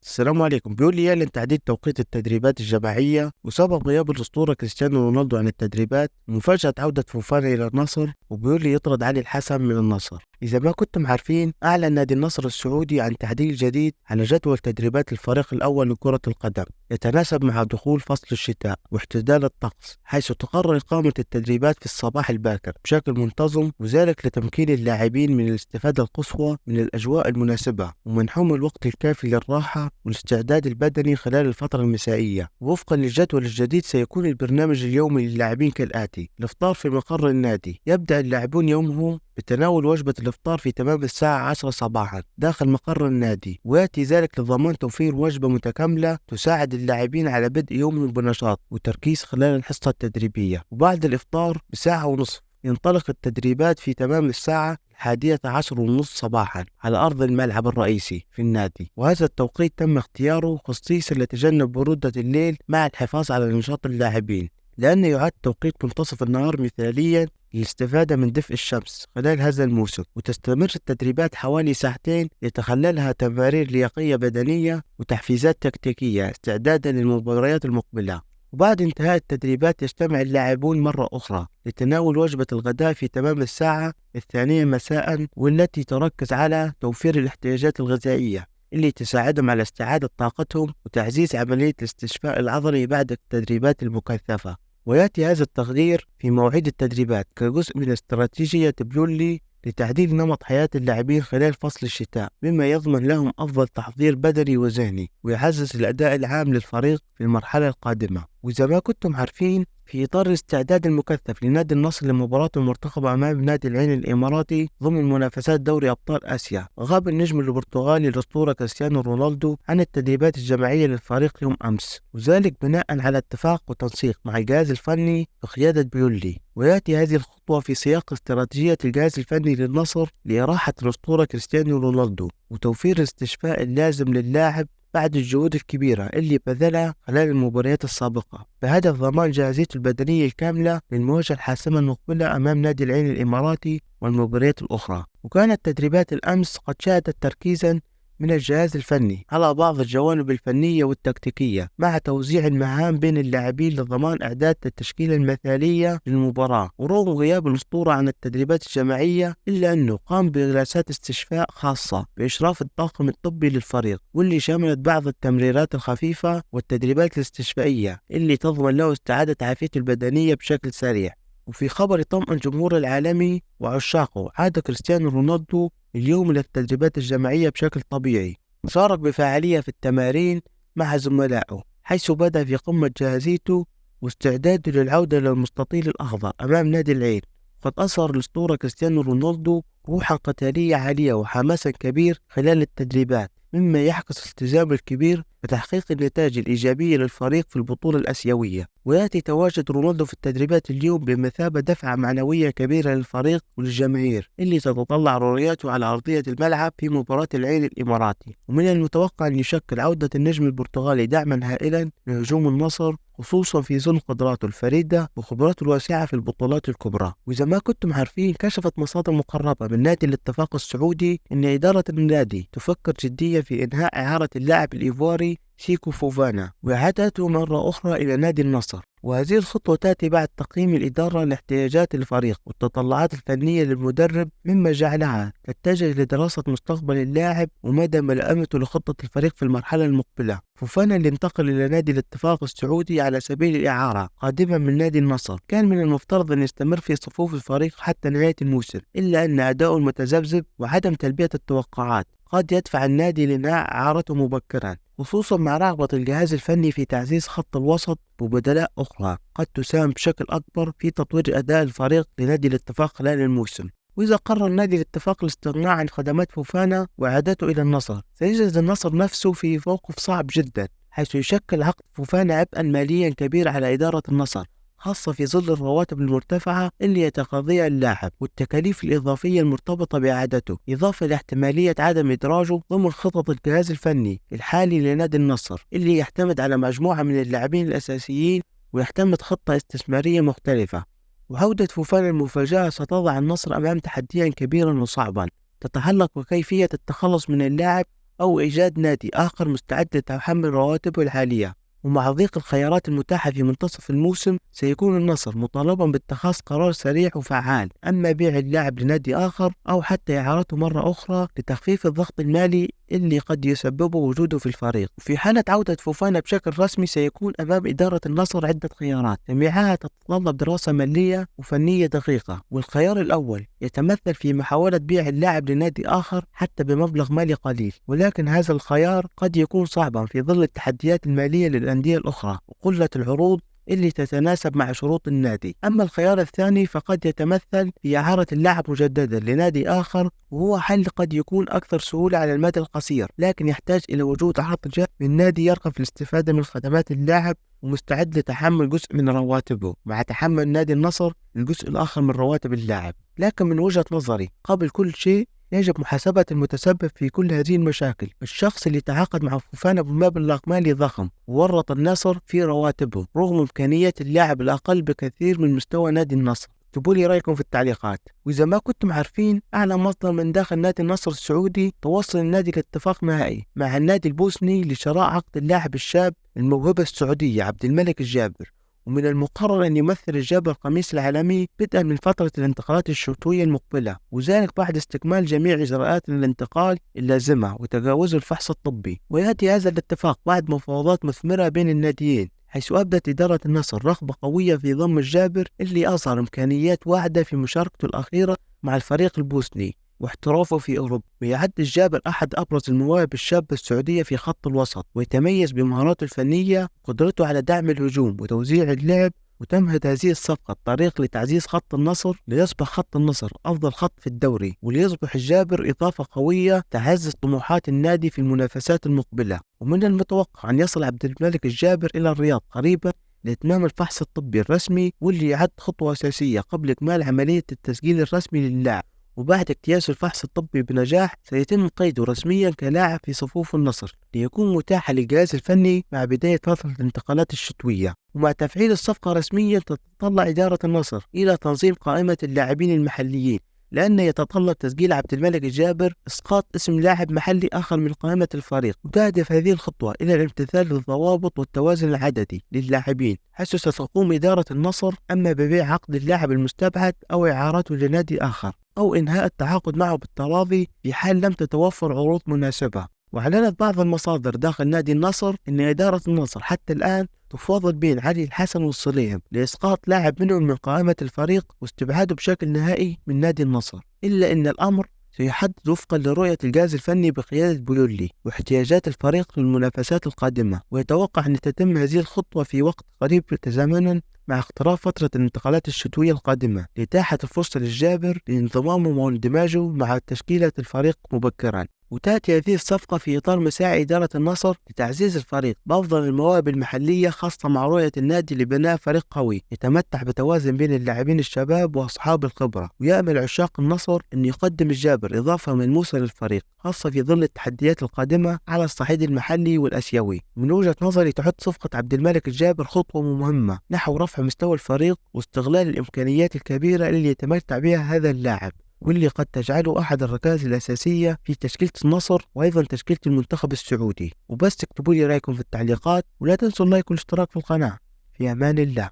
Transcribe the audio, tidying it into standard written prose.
السلام عليكم. بيقول لي يعلن تعديل توقيت التدريبات الجماعية وسبب غياب الأسطورة كريستيانو رونالدو عن التدريبات ومفاجأة عودة فوفانا إلى النصر، وبيقول لي يطرد علي الحسن من النصر. إذا ما كنتم عارفين، أعلن نادي النصر السعودي عن تعديل جديد على جدول تدريبات الفريق الأول لكرة القدم يتناسب مع دخول فصل الشتاء واحتدال الطقس، حيث تقرر إقامة التدريبات في الصباح الباكر بشكل منتظم، وذلك لتمكين اللاعبين من الاستفادة القصوى من الأجواء المناسبة ومنحهم الوقت الكافي للراحة والاستعداد البدني خلال الفترة المسائية. وفقا للجدول الجديد، سيكون البرنامج اليومي للاعبين كالآتي: الإفطار في مقر النادي، يبدأ اللاعبون يومهم بتناول وجبة الإفطار في تمام الساعة 10 صباحا داخل مقر النادي، ويأتي ذلك لضمان توفير وجبة متكاملة تساعد اللاعبين على بدء يومهم بنشاط وتركيز خلال الحصة التدريبية. وبعد الإفطار بساعة ونصف ينطلق التدريبات في تمام الساعة 11:30 صباحا على أرض الملعب الرئيسي في النادي، وهذا التوقيت تم اختياره خصيصا لتجنب برودة الليل مع الحفاظ على نشاط اللاعبين، لأنه يعد توقيت منتصف النهار مثاليا للاستفادة من دفء الشمس خلال هذا الموسم. وتستمر التدريبات حوالي ساعتين يتخللها تمارين لياقية بدنية وتحفيزات تكتيكية استعدادا للمباريات المقبلة. وبعد انتهاء التدريبات يجتمع اللاعبون مرة أخرى لتناول وجبة الغداء في تمام الساعة 2 مساء، والتي تركز على توفير الاحتياجات الغذائية اللي تساعدهم على استعادة طاقتهم وتعزيز عملية الاستشفاء العضلي بعد التدريبات المكثفة. ويأتي هذا التغيير في مواعيد التدريبات كجزء من استراتيجية بلولي لتعديل نمط حياة اللاعبين خلال فصل الشتاء، مما يضمن لهم أفضل تحضير بدني وذهني ويعزز الأداء العام للفريق في المرحلة القادمة. وإذا ما كنتم عارفين، في إطار الاستعداد المكثف لنادي النصر لمباراة المرتقبة أمام نادي العين الإماراتي ضمن منافسات دوري أبطال آسيا، غاب النجم البرتغالي الأسطورة كريستيانو رونالدو عن التدريبات الجماعية للفريق يوم أمس، وذلك بناء على اتفاق وتنسيق مع الجهاز الفني بقيادة بيولي. ويأتي هذه الخطوة في سياق استراتيجية الجهاز الفني للنصر لإراحة الأسطورة كريستيانو رونالدو وتوفير الاستشفاء اللازم للاعب بعد الجهود الكبيرة اللي بذلها خلال المباريات السابقة، بهدف ضمان جاهزيته البدنية الكاملة للمواجهة الحاسمة المقبلة أمام نادي العين الإماراتي والمباريات الأخرى. وكانت تدريبات الأمس قد شهدت تركيزا من الجهاز الفني على بعض الجوانب الفنية والتكتيكية، مع توزيع المهام بين اللاعبين لضمان إعداد التشكيلة المثالية للمباراة. ورغم غياب الأسطورة عن التدريبات الجماعية، إلا أنه قام بجلسات استشفاء خاصة بإشراف الطاقم الطبي للفريق، واللي شملت بعض التمريرات الخفيفة والتدريبات الاستشفائية اللي تضمن له استعادة عافيته البدنية بشكل سريع. وفي خبر يطمئن الجمهور العالمي وعشاقه، عاد كريستيانو رونالدو اليوم إلى التدريبات الجماعية بشكل طبيعي، شارك بفاعلية في التمارين مع زملائه، حيث بدأ في قمة جاهزيته واستعداده للعودة للمستطيل الأخضر أمام نادي العين. قد أظهر الأسطورة كريستيانو رونالدو روحا قتالية عالية وحماسا كبير خلال التدريبات، مما يعكس الالتزام الكبير بتحقيق النتائج الإيجابية للفريق في البطولة الآسيوية. ويأتي تواجد رونالدو في التدريبات اليوم بمثابة دفعة معنوية كبيرة للفريق وللجماهير اللي تتطلع رؤيته على أرضية الملعب في مباراة العين الإماراتي. ومن المتوقع أن يشكل عودة النجم البرتغالي دعما هائلا لهجوم النصر، خصوصا في ظل قدراته الفريدة وخبراته الواسعة في البطولات الكبرى. وإذا ما كنتم عارفين، كشفت مصادر مقربة من نادي الاتفاق السعودي أن إدارة النادي تفكر جديا في إنهاء إعارة اللاعب الإيفواري سيكو فوفانا وإعادته مرة أخرى إلى نادي النصر. وهذه الخطوة تأتي بعد تقييم الإدارة لاحتياجات الفريق والتطلعات الفنية للمدرب، مما جعلها تتجه لدراسة مستقبل اللاعب ومدى ملائمته لخطة الفريق في المرحلة المقبلة. فوفانا اللي انتقل إلى نادي الاتفاق السعودي على سبيل الإعارة قادما من نادي النصر، كان من المفترض أن يستمر في صفوف الفريق حتى نهاية الموسم، إلا أن أداؤه المتذبذب وعدم تلبية التوقعات قد يدفع النادي لإنهاء إعارته مبكرا، خصوصا مع رغبة الجهاز الفني في تعزيز خط الوسط ببدلاء أخرى قد تساهم بشكل أكبر في تطوير أداء الفريق لنادي الاتفاق خلال الموسم. وإذا قرر نادي الاتفاق الاستغناء عن خدمات فوفانا وإعادته إلى النصر، سيجد النصر نفسه في موقف صعب جدا، حيث يشكل عقد فوفانا عبئا ماليا كبير على إدارة النصر، خاصة في ظل الرواتب المرتفعة اللي يتقاضيها اللاعب والتكاليف الإضافية المرتبطة بإعادته، إضافة لاحتمالية عدم إدراجه ضمن خطط الجهاز الفني الحالي لنادي النصر اللي يعتمد على مجموعة من اللاعبين الأساسيين ويعتمد خطة استثمارية مختلفة. وعودة فوفانا المفاجأة ستضع النصر أمام تحديا كبيرا وصعبا تتعلق بكيفية التخلص من اللاعب أو إيجاد نادي آخر مستعد لتحمل رواتبه الحالية. ومع ضيق الخيارات المتاحة في منتصف الموسم سيكون النصر مطالبا باتخاذ قرار سريع وفعال، أما بيع اللاعب لنادي آخر أو حتى إعارته مرة أخرى لتخفيف الضغط المالي اللي قد يسببه وجوده في الفريق. وفي حالة عودة فوفانا بشكل رسمي سيكون أمام إدارة النصر عدة خيارات، جميعها تتطلب دراسة مالية وفنية دقيقة. والخيار الأول يتمثل في محاولة بيع اللاعب لنادي آخر حتى بمبلغ مالي قليل، ولكن هذا الخيار قد يكون صعبا في ظل التحديات المالية للأندية الأخرى وقلة العروض اللي تتناسب مع شروط النادي. أما الخيار الثاني فقد يتمثل في إعارة اللاعب مجددا لنادي آخر، وهو حل قد يكون أكثر سهولة على المدى القصير، لكن يحتاج إلى وجود عرض جاء من نادي يرغب في الاستفادة من خدمات اللاعب ومستعد لتحمل جزء من رواتبه، مع تحمل نادي النصر الجزء الآخر من رواتب اللاعب. لكن من وجهة نظري قبل كل شيء يجب محاسبة المتسبب في كل هذه المشاكل، الشخص اللي تعاقد مع فوفانا بمبلغ مالي ضخم وورط النصر في رواتبه رغم إمكانية اللاعب الأقل بكثير من مستوى نادي النصر. اكتبوا لي رأيكم في التعليقات. وإذا ما كنتم عارفين، أعلى مصدر من داخل نادي النصر السعودي توصل النادي لاتفاق نهائي مع النادي البوسني لشراء عقد اللاعب الشاب الموهبة السعودية عبد الملك الجابر، ومن المقرر أن يمثل الجابر القميص العالمي بدءا من فترة الانتقالات الشتوية المقبلة، وذلك بعد استكمال جميع إجراءات الانتقال اللازمة وتجاوز الفحص الطبي. ويأتي هذا الاتفاق بعد مفاوضات مثمرة بين الناديين، حيث أبدت إدارة النصر رغبة قوية في ضم الجابر اللي أظهر إمكانيات واعدة في مشاركته الأخيرة مع الفريق البوسني واحترافه في أوروبا. ويعد الجابر أحد أبرز المواهب الشابة السعودية في خط الوسط، ويتميز بمهاراته الفنية وقدرته على دعم الهجوم وتوزيع اللعب. وتمهد هذه الصفقة الطريق لتعزيز خط النصر ليصبح خط النصر أفضل خط في الدوري، وليصبح الجابر إضافة قوية تعزز طموحات النادي في المنافسات المقبلة. ومن المتوقع أن يصل عبد الملك الجابر إلى الرياض قريبا لإتمام الفحص الطبي الرسمي، واللي يعد خطوة أساسية قبل إكمال عملية التسجيل الرسمي للاعب. وبعد اجتياز الفحص الطبي بنجاح سيتم قيده رسميا كلاعب في صفوف النصر ليكون متاحا للجهاز الفني مع بداية فترة الانتقالات الشتوية. ومع تفعيل الصفقة رسميا تتطلع إدارة النصر إلى تنظيم قائمة اللاعبين المحليين، لأن يتطلب تسجيل عبد الملك الجابر إسقاط اسم لاعب محلي آخر من قائمة الفريق. وتهدف هذه الخطوة إلى الامتثال للضوابط والتوازن العددي للاعبين، حيث ستقوم إدارة النصر أما ببيع عقد اللاعب المستبعد أو إعارته لنادي آخر أو إنهاء التعاقد معه بالتراضي في حال لم تتوفر عروض مناسبة. وأعلنت بعض المصادر داخل نادي النصر أن إدارة النصر حتى الآن تفاوض بين علي الحسن والصليهم لإسقاط لاعب منهم من قائمة الفريق واستبعاده بشكل نهائي من نادي النصر، إلا أن الأمر سيحدد وفقا لرؤية الجهاز الفني بقيادة بولولي واحتياجات الفريق للمنافسات القادمة. ويتوقع أن تتم هذه الخطوة في وقت قريب تزامنا مع اقتراب فترة الانتقالات الشتوية القادمة، لإتاحة الفرصة للجابر لانضمامه واندماجه مع تشكيلة الفريق مبكرا. وتأتي هذه الصفقة في إطار مساعي إدارة النصر لتعزيز الفريق بأفضل المواهب المحلية، خاصة مع رؤية النادي لبناء فريق قوي يتمتع بتوازن بين اللاعبين الشباب وأصحاب الخبرة. ويأمل عشاق النصر أن يقدم الجابر إضافة ملموسة للفريق، خاصة في ظل التحديات القادمة على الصعيد المحلي والأسيوي. من وجهة نظري تعد صفقة عبد الملك الجابر خطوة مهمة نحو رفع مستوى الفريق واستغلال الإمكانيات الكبيرة اللي يتمتع بها هذا اللاعب، واللي قد تجعله أحد الركائز الأساسية في تشكيلة النصر وأيضا تشكيلة المنتخب السعودي. وبس اكتبوا لي رأيكم في التعليقات، ولا تنسوا اللايك والاشتراك في القناة. في أمان الله.